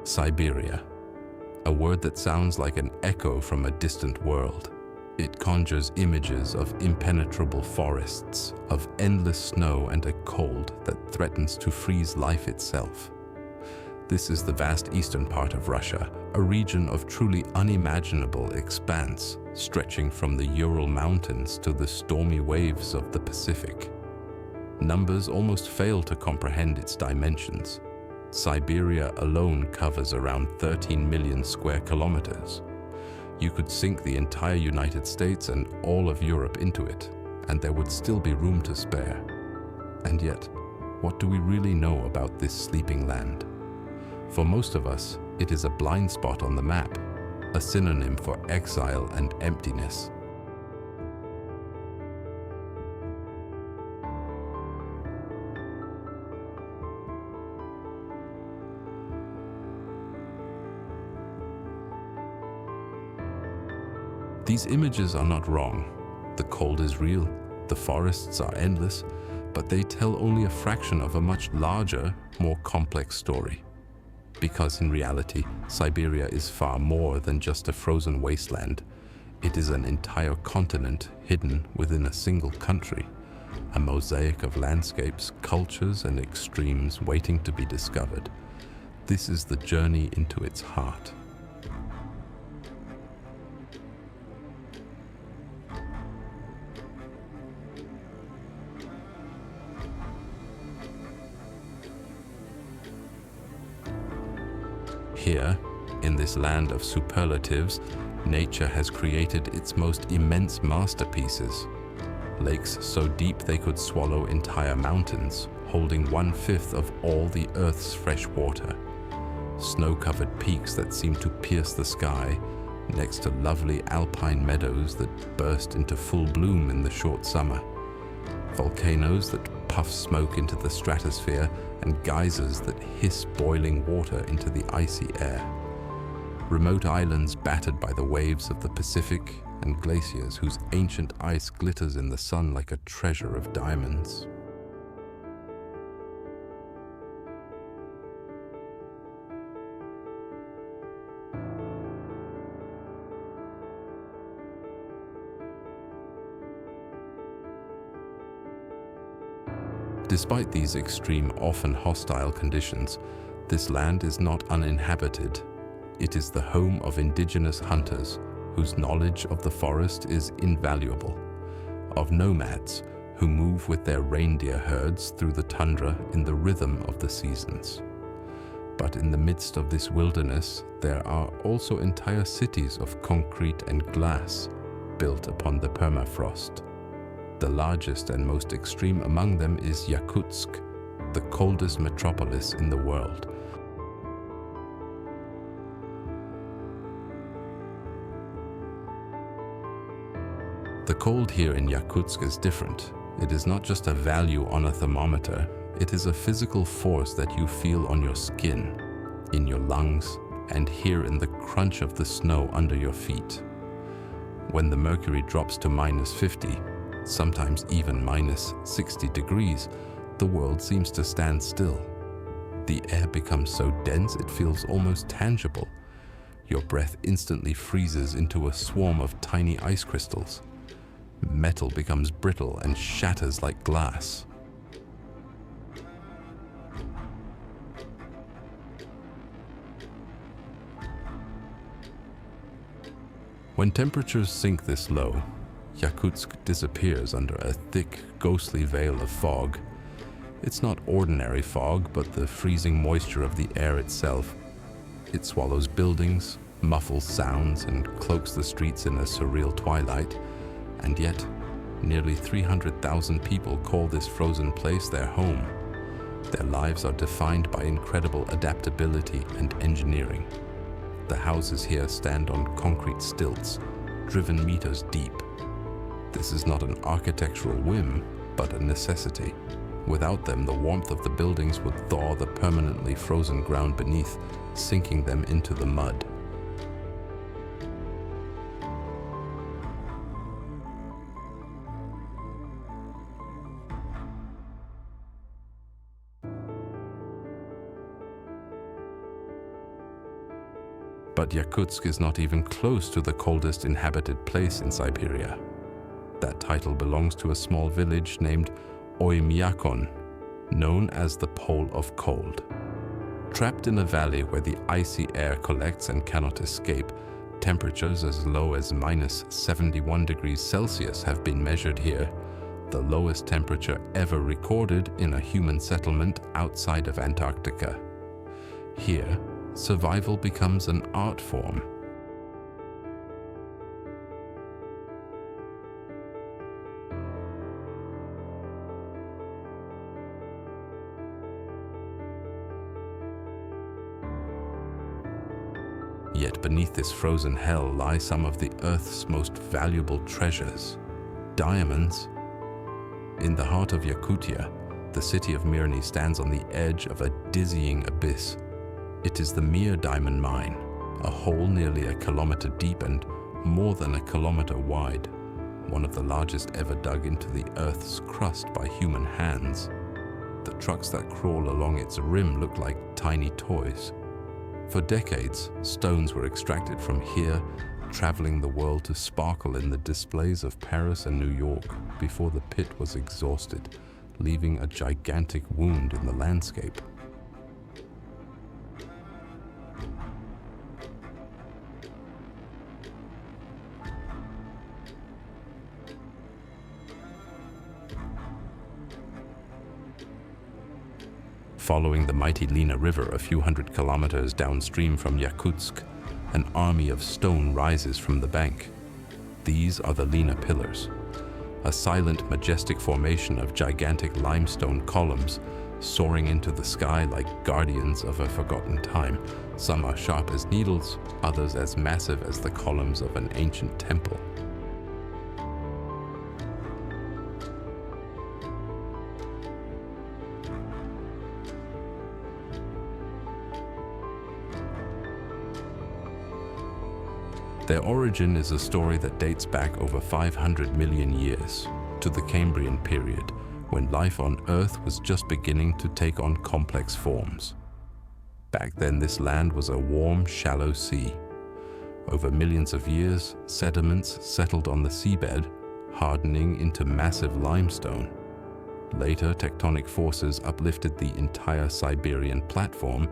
Siberia, a word that sounds like an echo from a distant world. It conjures images of impenetrable forests, of endless snow and a cold that threatens to freeze life itself. This is the vast eastern part of Russia, a region of truly unimaginable expanse, stretching from the Ural Mountains to the stormy waves of the Pacific. Numbers almost fail to comprehend its dimensions. Siberia alone covers around 13 million square kilometers. You could sink the entire United States and all of Europe into it, and there would still be room to spare. And yet, what do we really know about this sleeping land? For most of us, it is a blind spot on the map, a synonym for exile and emptiness. These images are not wrong. The cold is real, the forests are endless, but they tell only a fraction of a much larger, more complex story. Because in reality, Siberia is far more than just a frozen wasteland. It is an entire continent hidden within a single country, a mosaic of landscapes, cultures, and extremes waiting to be discovered. This is the journey into its heart. Here, in this land of superlatives, nature has created its most immense masterpieces. Lakes so deep they could swallow entire mountains, holding 1/5 of all the Earth's fresh water. Snow-covered peaks that seem to pierce the sky, next to lovely alpine meadows that burst into full bloom in the short summer. Volcanoes that puff smoke into the stratosphere, and geysers that hiss boiling water into the icy air. Remote islands battered by the waves of the Pacific, and glaciers whose ancient ice glitters in the sun like a treasure of diamonds. Despite these extreme, often hostile conditions, this land is not uninhabited. It is the home of indigenous hunters, whose knowledge of the forest is invaluable, of nomads who move with their reindeer herds through the tundra in the rhythm of the seasons. But in the midst of this wilderness, there are also entire cities of concrete and glass, built upon the permafrost. The largest and most extreme among them is Yakutsk, the coldest metropolis in the world. The cold here in Yakutsk is different. It is not just a value on a thermometer, it is a physical force that you feel on your skin, in your lungs, and here in the crunch of the snow under your feet. When the mercury drops to -50, sometimes even -60 degrees, the world seems to stand still. The air becomes so dense it feels almost tangible. Your breath instantly freezes into a swarm of tiny ice crystals. Metal becomes brittle and shatters like glass. When temperatures sink this low, Yakutsk disappears under a thick, ghostly veil of fog. It's not ordinary fog, but the freezing moisture of the air itself. It swallows buildings, muffles sounds, and cloaks the streets in a surreal twilight. And yet, nearly 300,000 people call this frozen place their home. Their lives are defined by incredible adaptability and engineering. The houses here stand on concrete stilts, driven meters deep. This is not an architectural whim, but a necessity. Without them, the warmth of the buildings would thaw the permanently frozen ground beneath, sinking them into the mud. But Yakutsk is not even close to the coldest inhabited place in Siberia. That title belongs to a small village named Oymyakon, known as the Pole of Cold. Trapped in a valley where the icy air collects and cannot escape, temperatures as low as -71 degrees Celsius have been measured here, the lowest temperature ever recorded in a human settlement outside of Antarctica. Here, survival becomes an art form. Yet beneath this frozen hell lie some of the Earth's most valuable treasures: diamonds. In the heart of Yakutia, the city of Mirny stands on the edge of a dizzying abyss. It is the Mir diamond mine, a hole nearly a kilometer deep and more than a kilometer wide, one of the largest ever dug into the Earth's crust by human hands. The trucks that crawl along its rim look like tiny toys. For decades, stones were extracted from here, traveling the world to sparkle in the displays of Paris and New York before the pit was exhausted, leaving a gigantic wound in the landscape. Following the mighty Lena River a few hundred kilometers downstream from Yakutsk, an army of stone rises from the bank. These are the Lena Pillars, a silent, majestic formation of gigantic limestone columns soaring into the sky like guardians of a forgotten time. Some are sharp as needles, others as massive as the columns of an ancient temple. Their origin is a story that dates back over 500 million years, to the Cambrian period, when life on Earth was just beginning to take on complex forms. Back then, this land was a warm, shallow sea. Over millions of years, sediments settled on the seabed, hardening into massive limestone. Later, tectonic forces uplifted the entire Siberian platform,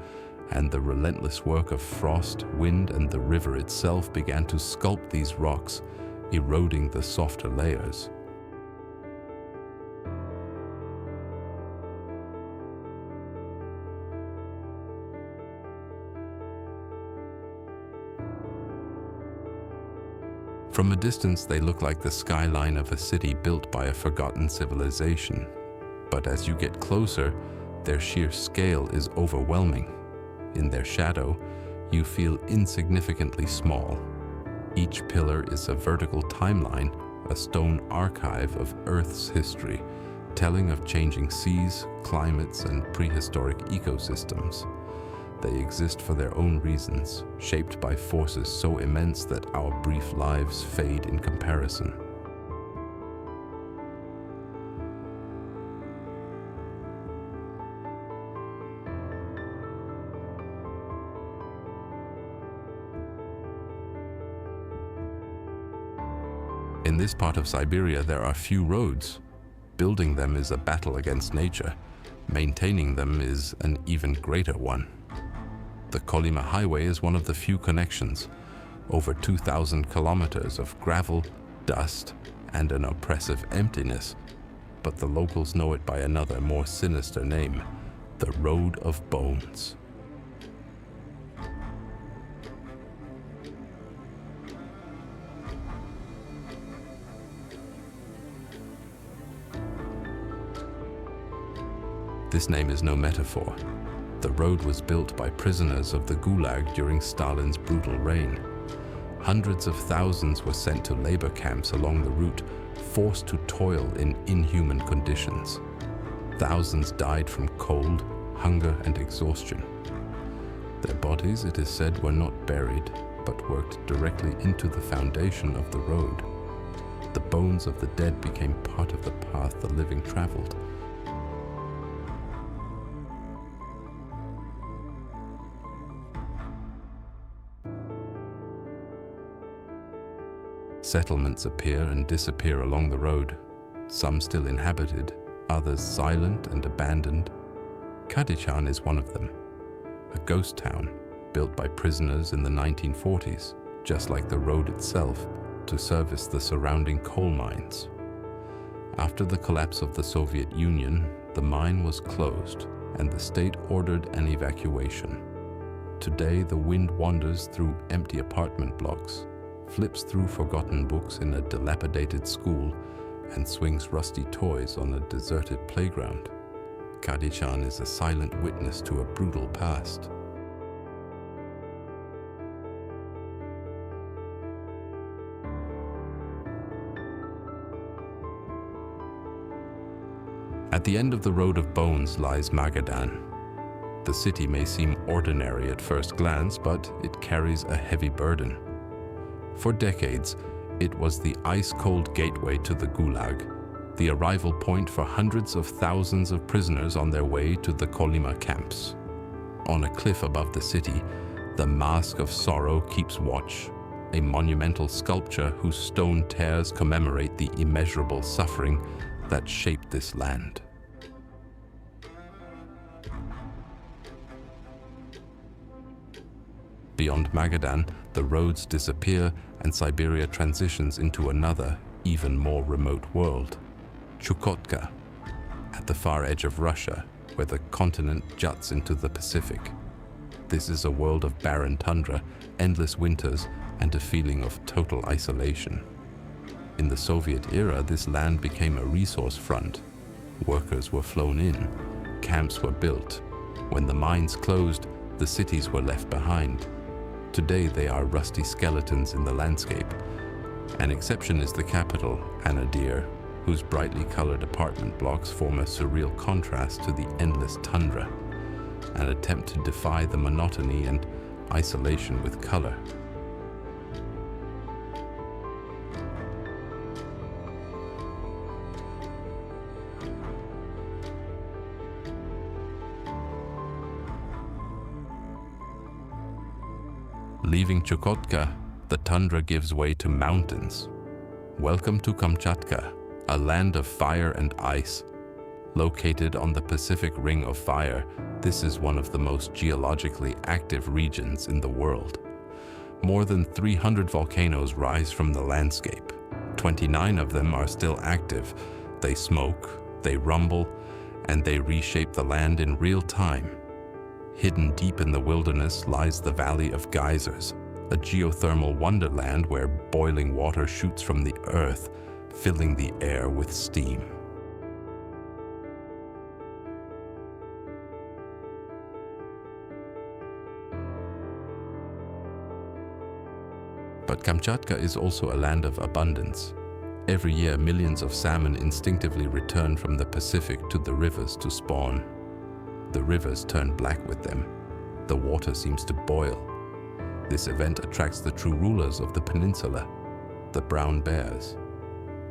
and the relentless work of frost, wind, and the river itself began to sculpt these rocks, eroding the softer layers. From a distance, they look like the skyline of a city built by a forgotten civilization. But as you get closer, their sheer scale is overwhelming. In their shadow, you feel insignificantly small. Each pillar is a vertical timeline, a stone archive of Earth's history, telling of changing seas, climates, and prehistoric ecosystems. They exist for their own reasons, shaped by forces so immense that our brief lives fade in comparison. In this part of Siberia, there are few roads. Building them is a battle against nature. Maintaining them is an even greater one. The Kolyma highway is one of the few connections. Over 2,000 kilometers of gravel, dust, and an oppressive emptiness. But the locals know it by another, more sinister name: the Road of Bones. This name is no metaphor. The road was built by prisoners of the Gulag during Stalin's brutal reign. Hundreds of thousands were sent to labor camps along the route, forced to toil in inhuman conditions. Thousands died from cold, hunger, and exhaustion. Their bodies, it is said, were not buried, but worked directly into the foundation of the road. The bones of the dead became part of the path the living traveled. Settlements appear and disappear along the road, some still inhabited, others silent and abandoned. Kadichan is one of them, a ghost town built by prisoners in the 1940s, just like the road itself, to service the surrounding coal mines. After the collapse of the Soviet Union, the mine was closed and the state ordered an evacuation. Today, the wind wanders through empty apartment blocks, flips through forgotten books in a dilapidated school, and swings rusty toys on a deserted playground. Kadichan is a silent witness to a brutal past. At the end of the road of bones lies Magadan. The city may seem ordinary at first glance, but it carries a heavy burden. For decades, it was the ice-cold gateway to the Gulag, the arrival point for hundreds of thousands of prisoners on their way to the Kolyma camps. On a cliff above the city, the Mask of Sorrow keeps watch, a monumental sculpture whose stone tears commemorate the immeasurable suffering that shaped this land. Beyond Magadan, the roads disappear and Siberia transitions into another, even more remote world. Chukotka, at the far edge of Russia, where the continent juts into the Pacific. This is a world of barren tundra, endless winters, and a feeling of total isolation. In the Soviet era, this land became a resource front. Workers were flown in, camps were built. When the mines closed, the cities were left behind. Today they are rusty skeletons in the landscape. An exception is the capital, Anadyr, whose brightly colored apartment blocks form a surreal contrast to the endless tundra, an attempt to defy the monotony and isolation with color. Leaving Chukotka, the tundra gives way to mountains. Welcome to Kamchatka, a land of fire and ice. Located on the Pacific Ring of Fire, this is one of the most geologically active regions in the world. More than 300 volcanoes rise from the landscape. 29 of them are still active. They smoke, they rumble, and they reshape the land in real time. Hidden deep in the wilderness lies the Valley of Geysers, a geothermal wonderland where boiling water shoots from the earth, filling the air with steam. But Kamchatka is also a land of abundance. Every year, millions of salmon instinctively return from the Pacific to the rivers to spawn. The rivers turn black with them. The water seems to boil. This event attracts the true rulers of the peninsula, the brown bears.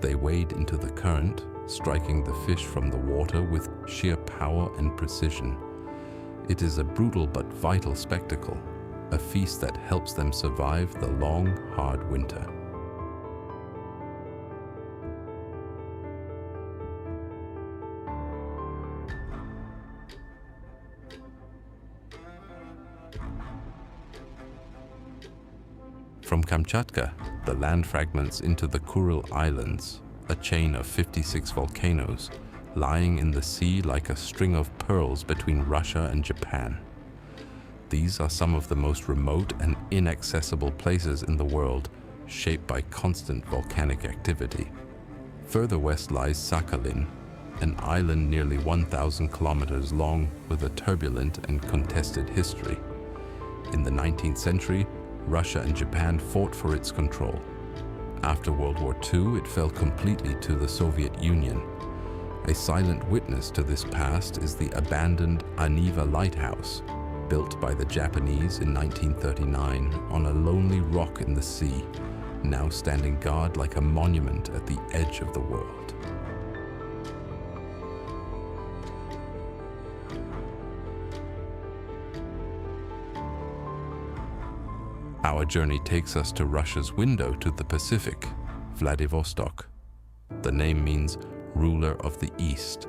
They wade into the current, striking the fish from the water with sheer power and precision. It is a brutal but vital spectacle, a feast that helps them survive the long, hard winter. From Kamchatka, the land fragments into the Kuril Islands, a chain of 56 volcanoes, lying in the sea like a string of pearls between Russia and Japan. These are some of the most remote and inaccessible places in the world, shaped by constant volcanic activity. Further west lies Sakhalin, an island nearly 1,000 kilometers long with a turbulent and contested history. In the 19th century, Russia and Japan fought for its control. After World War II, it fell completely to the Soviet Union. A silent witness to this past is the abandoned Aniva Lighthouse, built by the Japanese in 1939 on a lonely rock in the sea, now standing guard like a monument at the edge of the world. Our journey takes us to Russia's window to the Pacific, Vladivostok. The name means ruler of the East,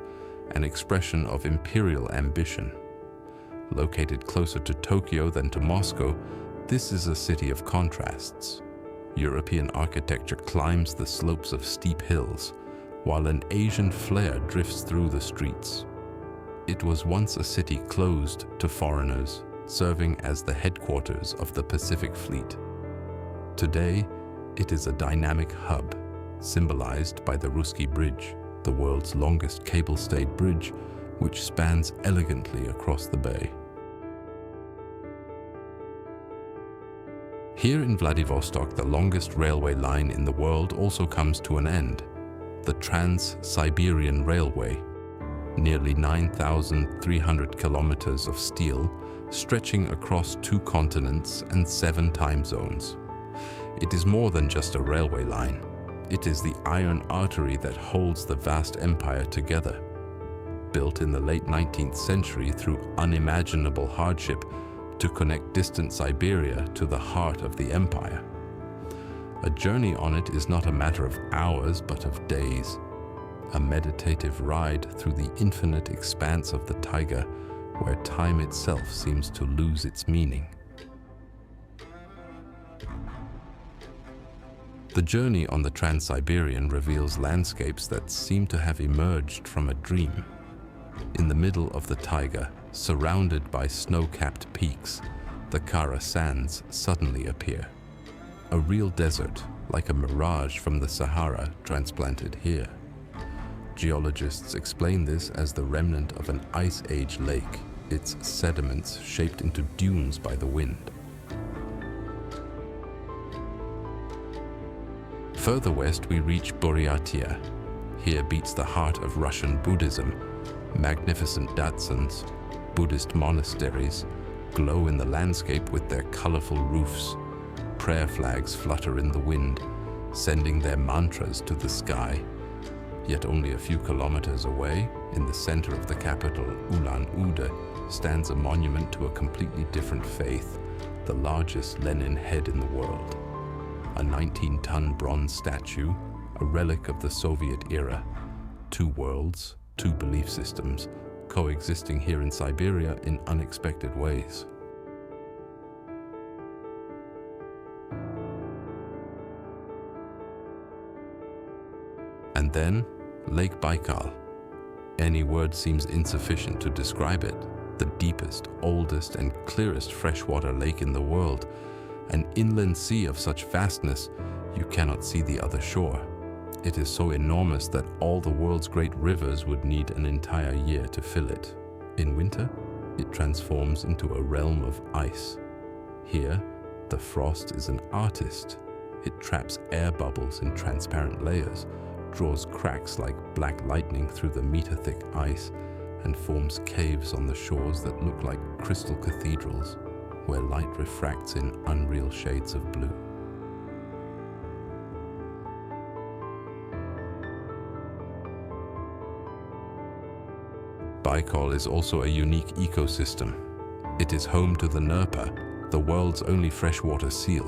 an expression of imperial ambition. Located closer to Tokyo than to Moscow, this is a city of contrasts. European architecture climbs the slopes of steep hills, while an Asian flair drifts through the streets. It was once a city closed to foreigners, serving as the headquarters of the Pacific Fleet. Today, it is a dynamic hub, symbolized by the Ruski Bridge, the world's longest cable-stayed bridge, which spans elegantly across the bay. Here in Vladivostok, the longest railway line in the world also comes to an end, the Trans-Siberian Railway, nearly 9,300 kilometers of steel, stretching across 2 continents and 7 time zones. It is more than just a railway line. It is the iron artery that holds the vast empire together. Built in the late 19th century through unimaginable hardship to connect distant Siberia to the heart of the empire. A journey on it is not a matter of hours, but of days. A meditative ride through the infinite expanse of the taiga, where time itself seems to lose its meaning. The journey on the Trans-Siberian reveals landscapes that seem to have emerged from a dream. In the middle of the taiga, surrounded by snow-capped peaks, the Chara sands suddenly appear. A real desert, like a mirage from the Sahara transplanted here. Geologists explain this as the remnant of an ice age lake, its sediments shaped into dunes by the wind. Further west we reach Buryatia. Here beats the heart of Russian Buddhism. Magnificent Datsans, Buddhist monasteries, glow in the landscape with their colorful roofs. Prayer flags flutter in the wind, sending their mantras to the sky. Yet only a few kilometers away, in the center of the capital, Ulan-Ude, stands a monument to a completely different faith, the largest Lenin head in the world. A 19-ton bronze statue, a relic of the Soviet era. 2 worlds, 2 belief systems, coexisting here in Siberia in unexpected ways. And then, Lake Baikal. Any word seems insufficient to describe it. The deepest, oldest, and clearest freshwater lake in the world. An inland sea of such vastness, you cannot see the other shore. It is so enormous that all the world's great rivers would need an entire year to fill it. In winter, it transforms into a realm of ice. Here, the frost is an artist. It traps air bubbles in transparent layers, draws cracks like black lightning through the meter-thick ice, and forms caves on the shores that look like crystal cathedrals, where light refracts in unreal shades of blue. Baikal is also a unique ecosystem. It is home to the Nerpa, the world's only freshwater seal,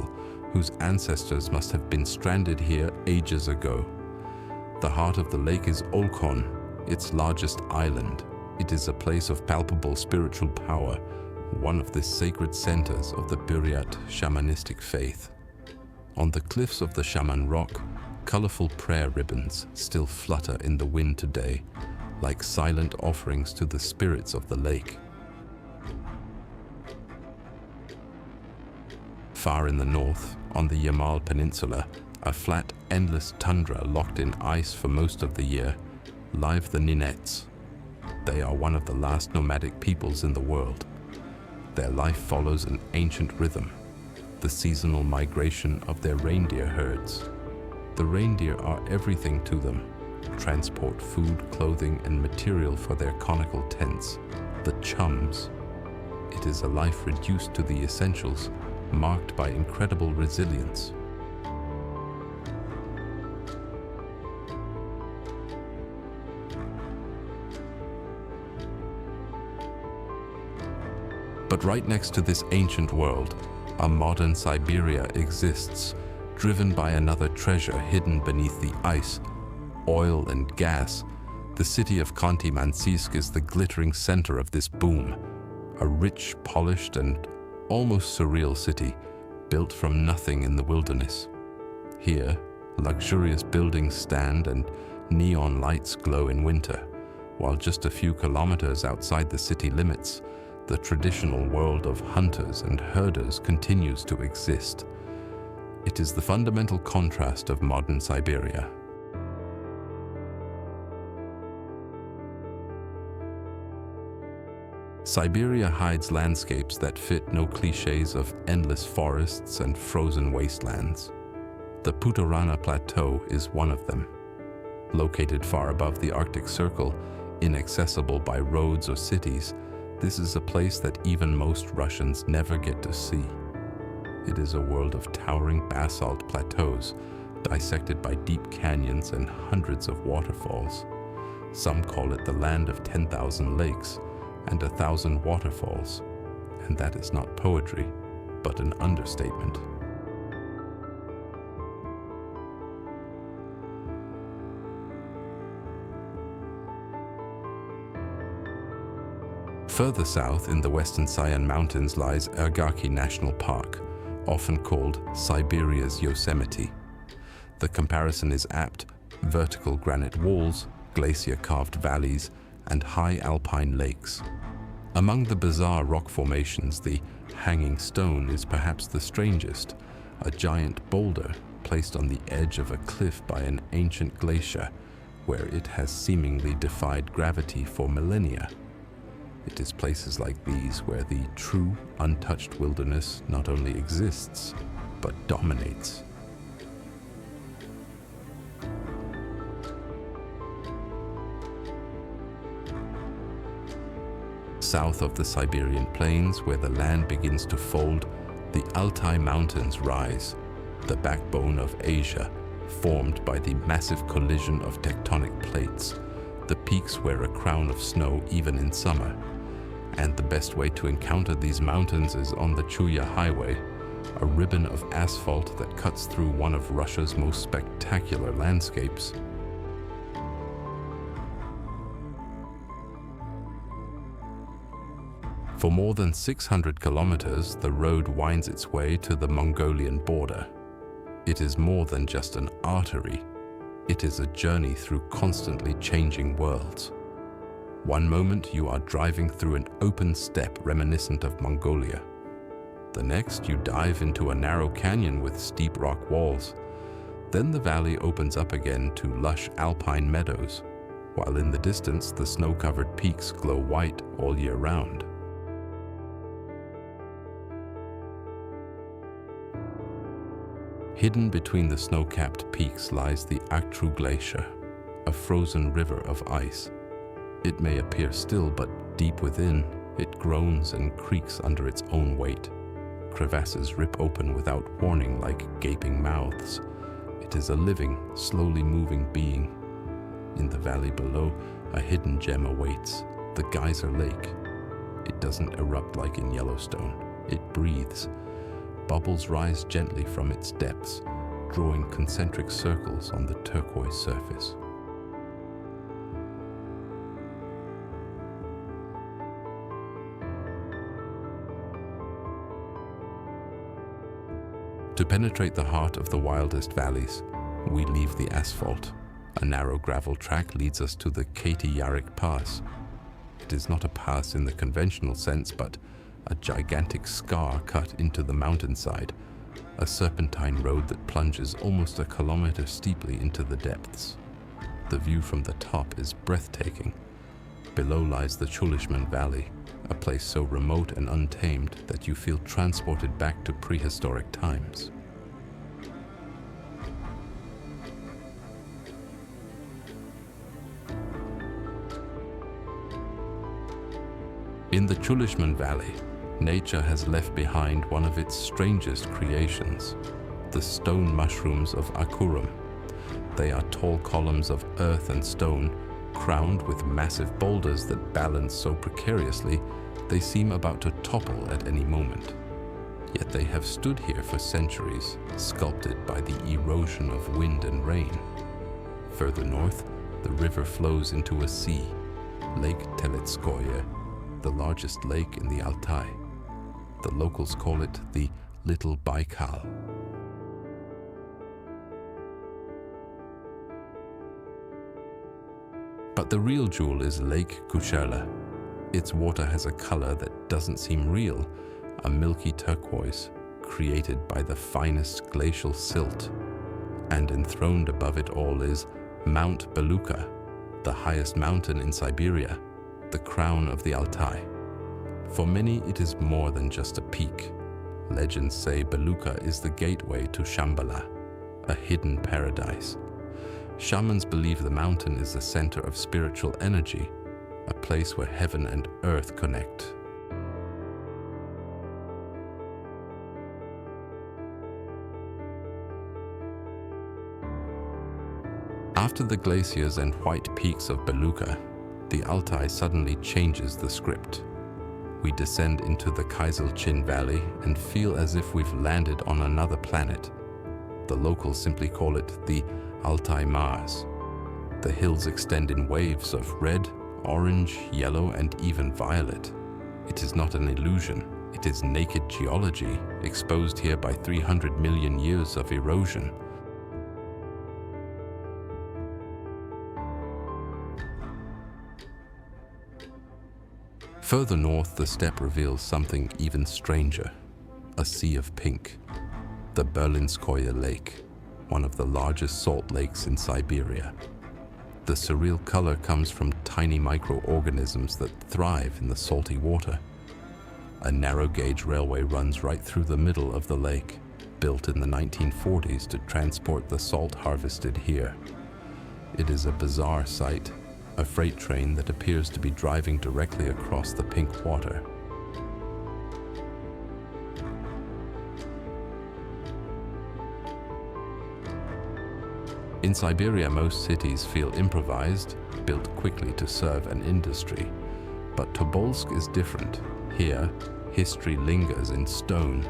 whose ancestors must have been stranded here ages ago. The heart of the lake is Oymyakon, its largest island. It is a place of palpable spiritual power, one of the sacred centers of the Buryat shamanistic faith. On the cliffs of the Shaman Rock, colorful prayer ribbons still flutter in the wind today, like silent offerings to the spirits of the lake. Far in the north, on the Yamal Peninsula, a flat, endless tundra locked in ice for most of the year, live the Nenets. They are one of the last nomadic peoples in the world. Their life follows an ancient rhythm, the seasonal migration of their reindeer herds. The reindeer are everything to them, transport food, clothing, and material for their conical tents, the chums. It is a life reduced to the essentials, marked by incredible resilience. But right next to this ancient world, a modern Siberia exists, driven by another treasure hidden beneath the ice, oil and gas, the city of Khanty-Mansiysk is the glittering center of this boom, a rich, polished, and almost surreal city built from nothing in the wilderness. Here, luxurious buildings stand and neon lights glow in winter, while just a few kilometers outside the city limits, the traditional world of hunters and herders continues to exist. It is the fundamental contrast of modern Siberia. Siberia hides landscapes that fit no clichés of endless forests and frozen wastelands. The Putorana Plateau is one of them. Located far above the Arctic Circle, inaccessible by roads or cities, this is a place that even most Russians never get to see. It is a world of towering basalt plateaus, dissected by deep canyons and hundreds of waterfalls. Some call it the land of 10,000 lakes and 1,000 waterfalls, and that is not poetry, but an understatement. Further south in the western Altai Mountains lies Ergaki National Park, often called Siberia's Yosemite. The comparison is apt: vertical granite walls, glacier-carved valleys, and high alpine lakes. Among the bizarre rock formations, the hanging stone is perhaps the strangest, a giant boulder placed on the edge of a cliff by an ancient glacier, where it has seemingly defied gravity for millennia. It is places like these where the true, untouched wilderness not only exists, but dominates. South of the Siberian plains, where the land begins to fold, the Altai Mountains rise, the backbone of Asia, formed by the massive collision of tectonic plates. The peaks wear a crown of snow even in summer. And the best way to encounter these mountains is on the Chuya Highway, a ribbon of asphalt that cuts through one of Russia's most spectacular landscapes. For more than 600 kilometers, the road winds its way to the Mongolian border. It is more than just an artery. It is a journey through constantly changing worlds. One moment you are driving through an open steppe reminiscent of Mongolia. The next you dive into a narrow canyon with steep rock walls. Then the valley opens up again to lush alpine meadows, while in the distance the snow-covered peaks glow white all year round. Hidden between the snow-capped peaks lies the Aktru Glacier, a frozen river of ice. It may appear still, but deep within, it groans and creaks under its own weight. Crevasses rip open without warning like gaping mouths. It is a living, slowly moving being. In the valley below, a hidden gem awaits, the Geyser Lake. It doesn't erupt like in Yellowstone. It breathes. Bubbles rise gently from its depths, drawing concentric circles on the turquoise surface. To penetrate the heart of the wildest valleys, we leave the asphalt. A narrow gravel track leads us to the Yekaterinburg Pass. It is not a pass in the conventional sense, but a gigantic scar cut into the mountainside, a serpentine road that plunges almost a kilometer steeply into the depths. The view from the top is breathtaking. Below lies the Chulishman Valley, a place so remote and untamed that you feel transported back to prehistoric times. In the Chulishman Valley, nature has left behind one of its strangest creations, the stone mushrooms of Akurum. They are tall columns of earth and stone, crowned with massive boulders that balance so precariously they seem about to topple at any moment. Yet they have stood here for centuries, sculpted by the erosion of wind and rain. Further north, the river flows into a sea, Lake Telitskoye, the largest lake in the Altai. The locals call it the Little Baikal. But the real jewel is Lake Kuril. Its water has a color that doesn't seem real, a milky turquoise created by the finest glacial silt. And enthroned above it all is Mount Beluga, the highest mountain in Siberia, the crown of the Altai. For many, it is more than just a peak. Legends say Beluga is the gateway to Shambhala, a hidden paradise. Shamans believe the mountain is the center of spiritual energy, a place where heaven and earth connect. After the glaciers and white peaks of Beluga, the Altai suddenly changes the script. We descend into the Kyselchin Valley and feel as if we've landed on another planet. The locals simply call it the Altai Mars. The hills extend in waves of red, orange, yellow, and even violet. It is not an illusion. It is naked geology, exposed here by 300 million years of erosion. Further north, the steppe reveals something even stranger, a sea of pink, the Berlinskoye Lake, one of the largest salt lakes in Siberia. The surreal color comes from tiny microorganisms that thrive in the salty water. A narrow-gauge railway runs right through the middle of the lake, built in the 1940s to transport the salt harvested here. It is a bizarre sight, a freight train that appears to be driving directly across the pink water. In Siberia, most cities feel improvised, built quickly to serve an industry. But Tobolsk is different. Here, history lingers in stone.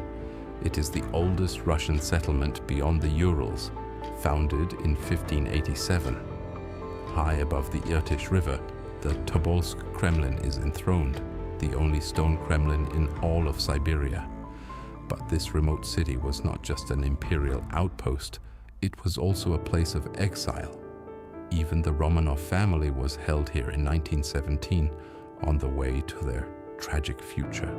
It is the oldest Russian settlement beyond the Urals, founded in 1587. High above the Irtysh River, the Tobolsk Kremlin is enthroned, the only stone Kremlin in all of Siberia. But this remote city was not just an imperial outpost, it was also a place of exile. Even the Romanov family was held here in 1917, on the way to their tragic future.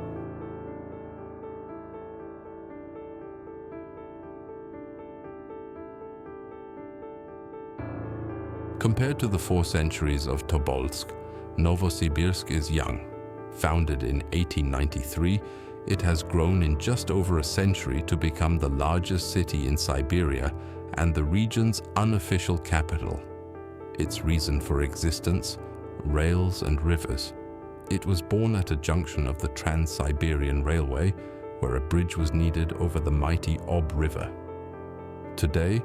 Compared to the 4 centuries of Tobolsk, Novosibirsk is young. Founded in 1893, it has grown in just over a century to become the largest city in Siberia and the region's unofficial capital. Its reason for existence: rails and rivers. It was born at a junction of the Trans-Siberian Railway, where a bridge was needed over the mighty Ob River. Today,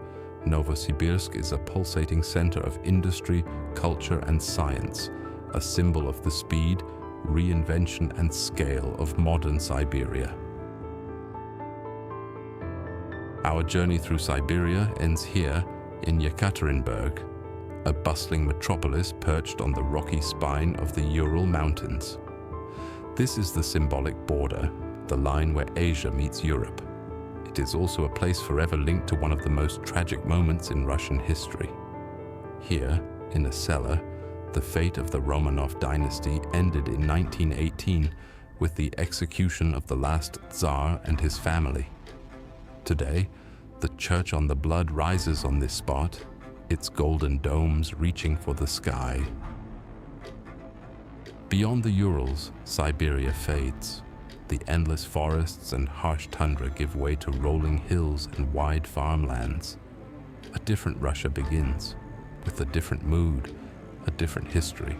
Novosibirsk is a pulsating center of industry, culture, and science, a symbol of the speed, reinvention, and scale of modern Siberia. Our journey through Siberia ends here in Yekaterinburg, a bustling metropolis perched on the rocky spine of the Ural Mountains. This is the symbolic border, the line where Asia meets Europe. It is also a place forever linked to one of the most tragic moments in Russian history. Here, in a cellar, the fate of the Romanov dynasty ended in 1918 with the execution of the last Tsar and his family. Today, the Church on the Blood rises on this spot, its golden domes reaching for the sky. Beyond the Urals, Siberia fades. The endless forests and harsh tundra give way to rolling hills and wide farmlands. A different Russia begins, with a different mood, a different history.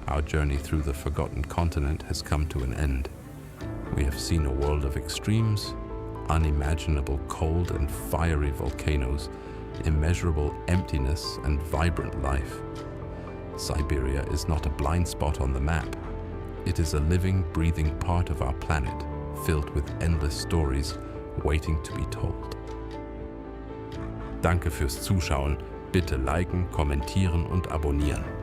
Our journey through the forgotten continent has come to an end. We have seen a world of extremes, unimaginable cold and fiery volcanoes, immeasurable emptiness and vibrant life. Siberia is not a blind spot on the map. It is a living, breathing part of our planet, filled with endless stories waiting to be told. Danke fürs Zuschauen. Bitte liken, kommentieren und abonnieren.